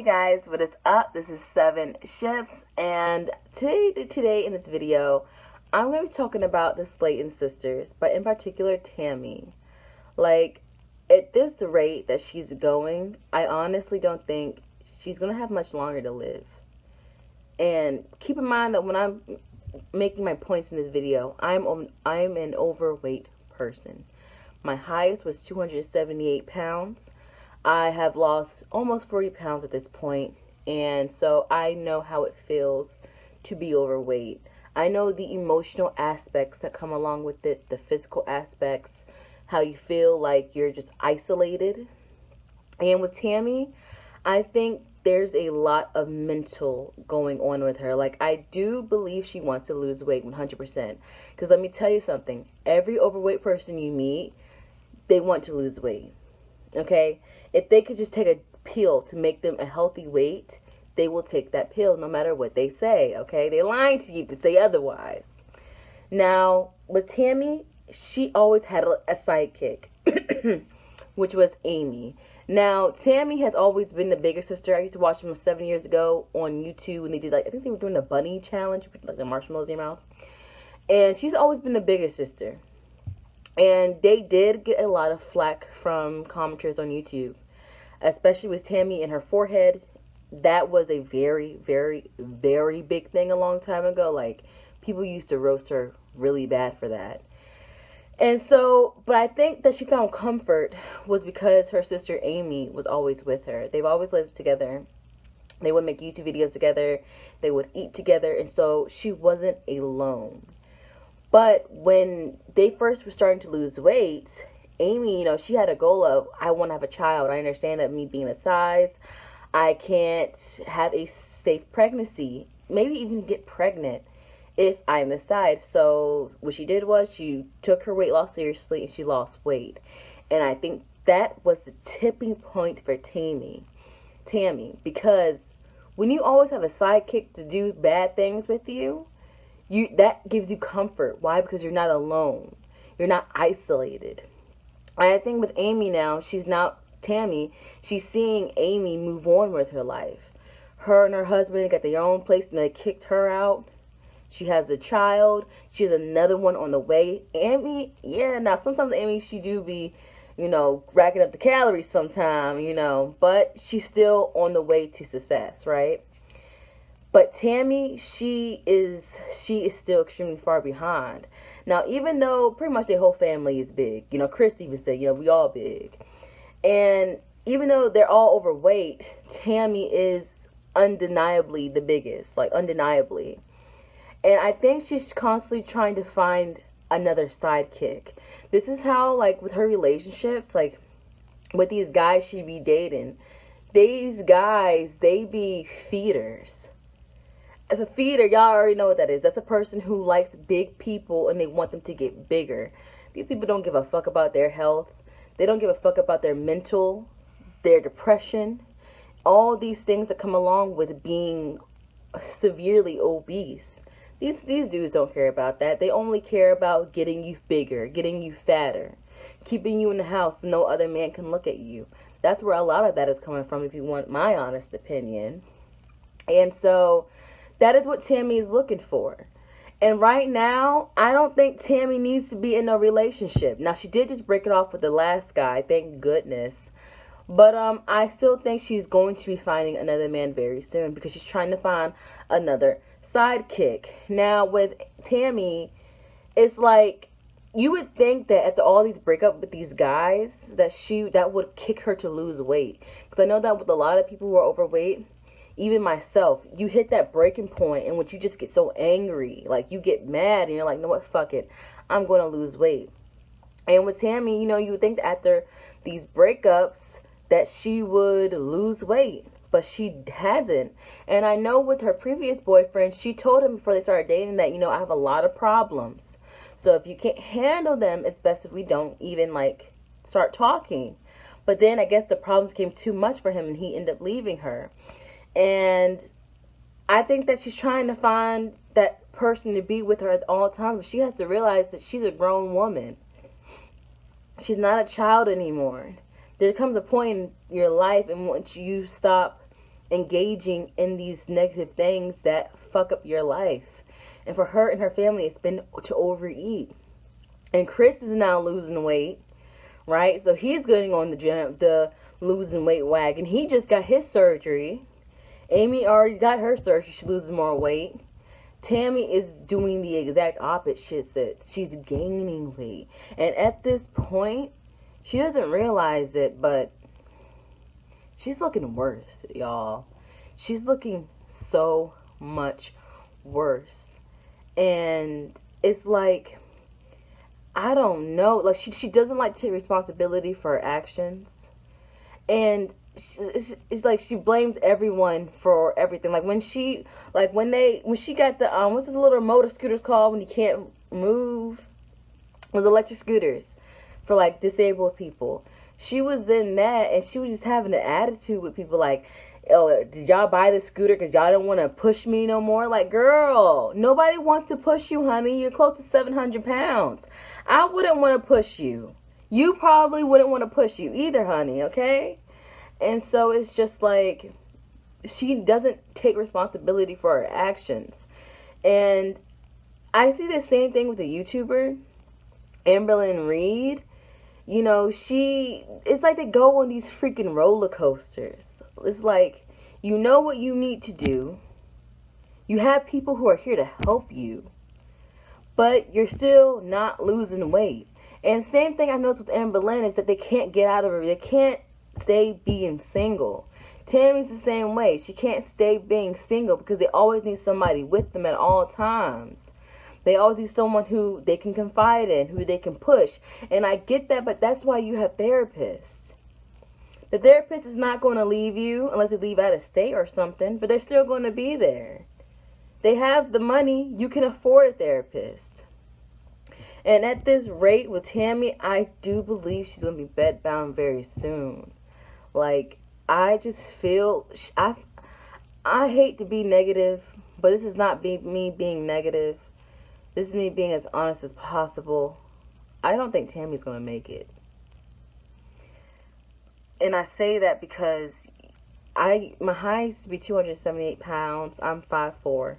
guys, what is up? This is Seven Ships, and today in this video, I'm going to be talking about the Slaton sisters, but in particular Tammy. Like, at this rate that she's going, I honestly don't think she's going to have much longer to live. And keep in mind that when I'm making my points in this video, I'm an overweight person. My highest was 278 pounds. I have lost almost 40 pounds at this point, and so I know how it feels to be overweight. I know the emotional aspects that come along with it, the physical aspects, how you feel like you're just isolated. And with Tammy, I think there's a lot of mental going on with her. Like, I do believe she wants to lose weight 100%. Because let me tell you something. Every overweight person you meet, they want to lose weight. Okay? If they could just take a pill to make them a healthy weight, they will take that pill no matter what they say, okay? They're lying to you to say otherwise. Now, with Tammy, she always had a sidekick, which was Amy. Now, Tammy has always been the bigger sister. I used to watch them 7 years ago on YouTube when they did, like, I think they were doing the bunny challenge, like the marshmallows in your mouth. And she's always been the bigger sister. And they did get a lot of flack from commenters on YouTube, especially with Tammy and her forehead. That was a very, very, very big thing a long time ago. Like, people used to roast her really bad for that. And so, but I think that she found comfort was because her sister Amy was always with her. They've always lived together. They would make YouTube videos together. They would eat together. And so she wasn't alone. But when they first were starting to lose weight, Amy, she had a goal of, I want to have a child. I understand that me being a size, I can't have a safe pregnancy, maybe even get pregnant if I'm the size. So what she did was she took her weight loss seriously and she lost weight. And I think that was the tipping point for Tammy, because when you always have a sidekick to do bad things with you, that gives you comfort. Why? Because you're not alone. You're not isolated. I think with Amy now, she's seeing Amy move on with her life. Her and her husband got their own place and they kicked her out. She has a child. She has another one on the way. Amy, now sometimes Amy, she do be, racking up the calories sometime, but she's still on the way to success, right? But Tammy, she is still extremely far behind. Now, even though pretty much their whole family is big, Chris even said, we all big. And even though they're all overweight, Tammy is undeniably the biggest, like undeniably. And I think she's constantly trying to find another sidekick. This is how, like, with her relationships, like, with these guys she be dating, these guys, they be feeders. As a feeder, y'all already know what that is. That's a person who likes big people and they want them to get bigger. These people don't give a fuck about their health. They don't give a fuck about their mental, their depression, all these things that come along with being severely obese. These dudes don't care about that. They only care about getting you bigger, getting you fatter, keeping you in the house so no other man can look at you. That's where a lot of that is coming from, if you want my honest opinion. And so that is what Tammy is looking for. And right now, I don't think Tammy needs to be in a relationship. Now, she did just break it off with the last guy, thank goodness. But I still think she's going to be finding another man very soon because she's trying to find another sidekick. Now, with Tammy, it's like, you would think that after all these breakups with these guys, that would kick her to lose weight. Because I know that with a lot of people who are overweight, even myself, you hit that breaking point in which you just get so angry. Like, you get mad and you're like, no, what, fuck it. I'm going to lose weight. And with Tammy, you would think that after these breakups that she would lose weight. But she hasn't. And I know with her previous boyfriend, she told him before they started dating that, I have a lot of problems. So if you can't handle them, it's best if we don't even, like, start talking. But then I guess the problems became too much for him and he ended up leaving her. And I think that she's trying to find that person to be with her at all times. But she has to realize that she's a grown woman. She's not a child anymore. There comes a point in your life in which you stop engaging in these negative things that fuck up your life. And for her and her family, it's been to overeat. And Chris is now losing weight, right? So he's getting on the losing weight wagon. He just got his surgery. Amy already got her surgery. She's losing more weight. Tammy is doing the exact opposite. She's gaining weight. And at this point, she doesn't realize it, but she's looking worse, y'all. She's looking so much worse. And it's like, I don't know. Like, she doesn't like to take responsibility for her actions. And it's like she blames everyone for everything. Like when she got the what's the little motor scooters called when you can't move? Was electric scooters for like disabled people. She was in that, and she was just having an attitude with people like, oh, did y'all buy the scooter because y'all don't want to push me no more? Like, girl, nobody wants to push you, honey. You're close to 700 pounds. I wouldn't want to push you. You probably wouldn't want to push you either, honey, okay? And so it's just like, she doesn't take responsibility for her actions. And I see the same thing with a YouTuber, Amberlynn Reed. You know, it's like they go on these freaking roller coasters. It's like, you know what you need to do. You have people who are here to help you. But you're still not losing weight. And same thing I noticed with Amberlynn is that they can't get out of her. They can't stay being single. Tammy's the same way. She can't stay being single because they always need somebody with them at all times. They always need someone who they can confide in, who they can push. And I get that, but that's why you have therapists. The therapist is not going to leave you unless they leave out of state or something, but they're still going to be there. They have the money. You can afford a therapist. And at this rate with Tammy, I do believe she's going to be bedbound very soon. Like, I just feel, I hate to be negative, but this is not me being negative. This is me being as honest as possible. I don't think Tammy's going to make it. And I say that because my height used to be 278 pounds. I'm 5'4".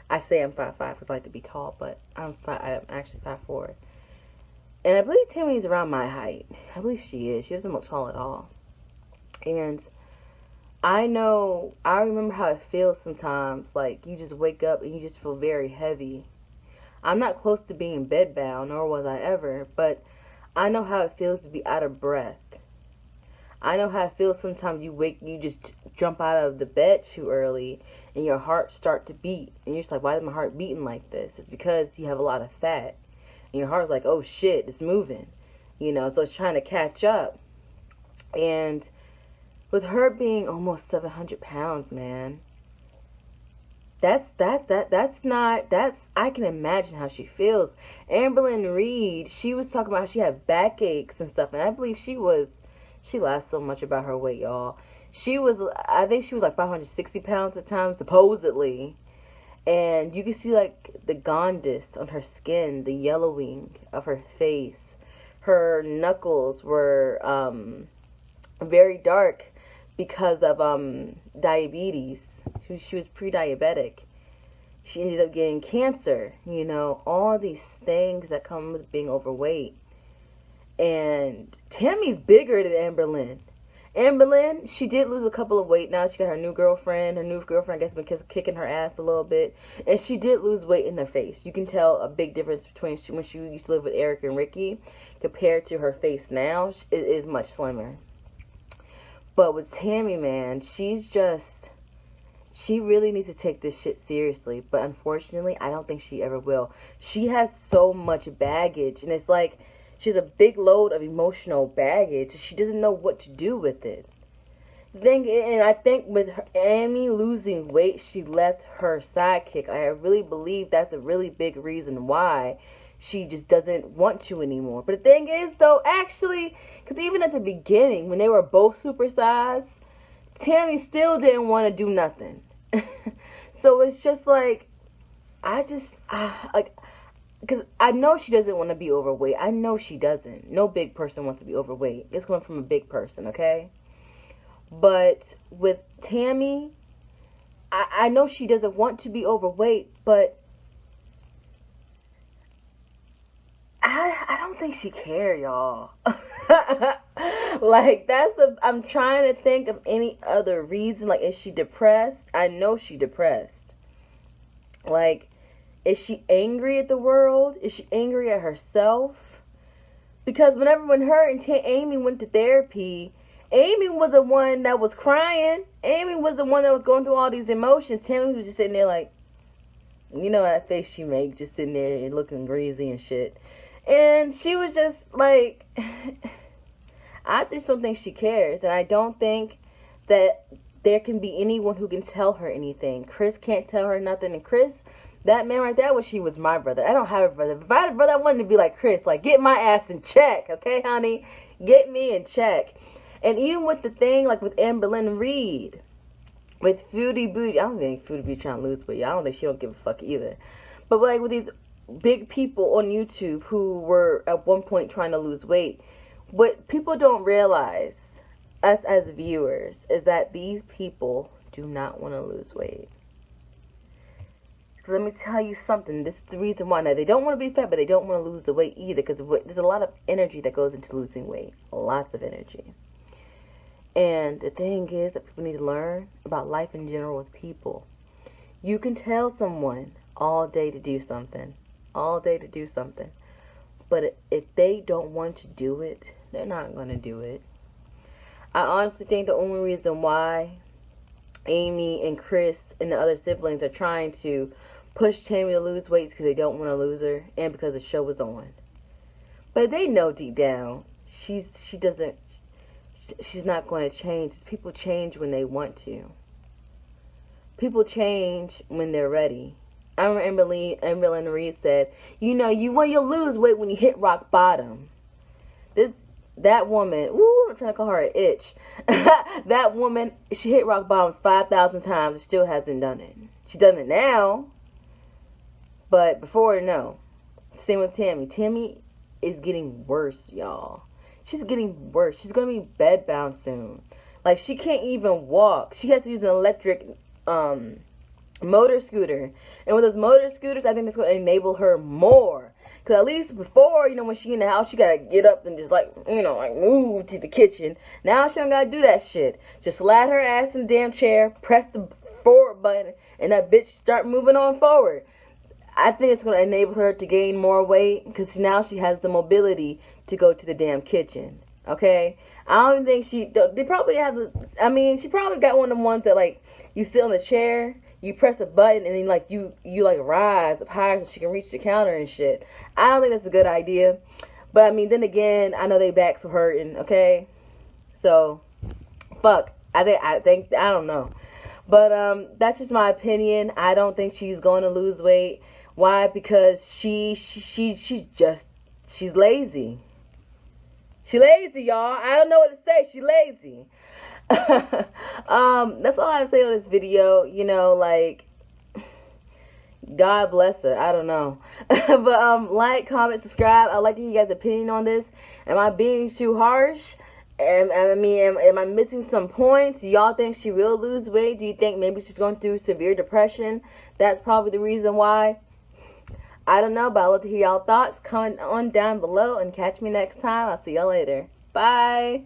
I say I'm 5'5" because I like to be tall, but I'm actually 5'4". And I believe Tammy's around my height. I believe she is. She doesn't look tall at all. And I remember how it feels sometimes. Like, you just wake up and you just feel very heavy. I'm not close to being bedbound, nor was I ever, but I know how it feels to be out of breath. I know how it feels sometimes you just jump out of the bed too early and your heart start to beat. And you're just like, why is my heart beating like this? It's because you have a lot of fat. And your heart's like, oh shit, it's moving. You know, so it's trying to catch up. And with her being almost 700 pounds, man, I can imagine how she feels. Amberlynn Reed, she was talking about how she had backaches and stuff, and I believe she lies so much about her weight, y'all. I think she was like 560 pounds at times, supposedly. And you can see like the jaundice on her skin, the yellowing of her face. Her knuckles were very dark because of diabetes. She was pre-diabetic. She ended up getting cancer, you know, all these things that come with being overweight. And Tammy's bigger than Amberlynn. Amberlynn, she did lose a couple of weight now. She got her new girlfriend. Her new girlfriend, I guess, been kicking her ass a little bit. And she did lose weight in her face. You can tell a big difference between when she used to live with Eric and Ricky compared to her face now. It is much slimmer. But with Tammy, man, she really needs to take this shit seriously. But unfortunately, I don't think she ever will. She has so much baggage. And it's like, she has a big load of emotional baggage. She doesn't know what to do with it. And I think with Amy losing weight, she left her sidekick. I really believe that's a really big reason why she just doesn't want to anymore. But the thing is, though, actually, because even at the beginning, when they were both supersized, Tammy still didn't want to do nothing. So it's just like, because I know she doesn't want to be overweight. I know she doesn't. No big person wants to be overweight. It's coming from a big person, okay? But with Tammy, I know she doesn't want to be overweight, but I don't think she care, y'all. Like, I'm trying to think of any other reason. Like, is she depressed? I know she depressed. Like, is she angry at the world? Is she angry at herself? Because when her and Amy went to therapy, Amy was the one that was crying. Amy was the one that was going through all these emotions. Tammy was just sitting there like, you know that face she made, just sitting there and looking greasy and shit. And she was just like, I just don't think she cares. And I don't think that there can be anyone who can tell her anything. Chris can't tell her nothing. And Chris, that man right there, wish he was my brother. I don't have a brother. If I had a brother, I wanted to be like Chris. Like, get my ass in check, okay, honey? Get me in check. And even with the thing, like with Amberlynn Reed, with Foodie Booty, I don't think Foodie Booty trying to lose weight. I don't think she don't give a fuck either. But like with these big people on YouTube who were at one point trying to lose weight, what people don't realize, us as viewers, is that these people do not want to lose weight. Let me tell you something. This is the reason why. Now, they don't want to be fat, but they don't want to lose the weight either, because there's a lot of energy that goes into losing weight. Lots of energy. And the thing is that people need to learn about life in general with people. You can tell someone all day to do something. All day to do something. But if they don't want to do it, they're not going to do it. I honestly think the only reason why Amy and Chris and the other siblings are trying to push Tammy to lose weight is because they don't want to lose her, and because the show was on. But they know deep down she's not going to change. People change when they want to. People change when they're ready. I remember Amberlynn Reed said, you'll lose weight when you hit rock bottom. That woman, I'm trying to call her an itch. That woman, she hit rock bottom 5,000 times and still hasn't done it. She's done it now, but before, no. Same with Tammy. Tammy is getting worse, y'all. She's getting worse. She's going to be bedbound soon. Like, she can't even walk. She has to use an electric motor scooter. And with those motor scooters, I think that's going to enable her more. Because at least before, when she in the house, she got to get up and just, move to the kitchen. Now she don't got to do that shit. Just slide her ass in the damn chair, press the forward button, and that bitch start moving on forward. I think it's going to enable her to gain more weight, because now she has the mobility to go to the damn kitchen. Okay? I don't think they probably have she probably got one of the ones that, you sit on the chair, you press a button, and then, you rise up higher so she can reach the counter and shit. I don't think that's a good idea. But, then again, I know they backs were hurting, okay? So, fuck. I don't know. But, that's just my opinion. I don't think she's going to lose weight. Why? Because she's lazy. She lazy, y'all. I don't know what to say. She lazy. That's all I have to say on this video. God bless her. I don't know. But like, comment, subscribe. I'd like to hear you guys' opinion on this. Am I being too harsh? Am I missing some points? Do y'all think she will lose weight? Do you think maybe she's going through severe depression? That's probably the reason why. I don't know, but I'd love to hear y'all thoughts. Comment on down below and catch me next time. I'll see y'all later. Bye.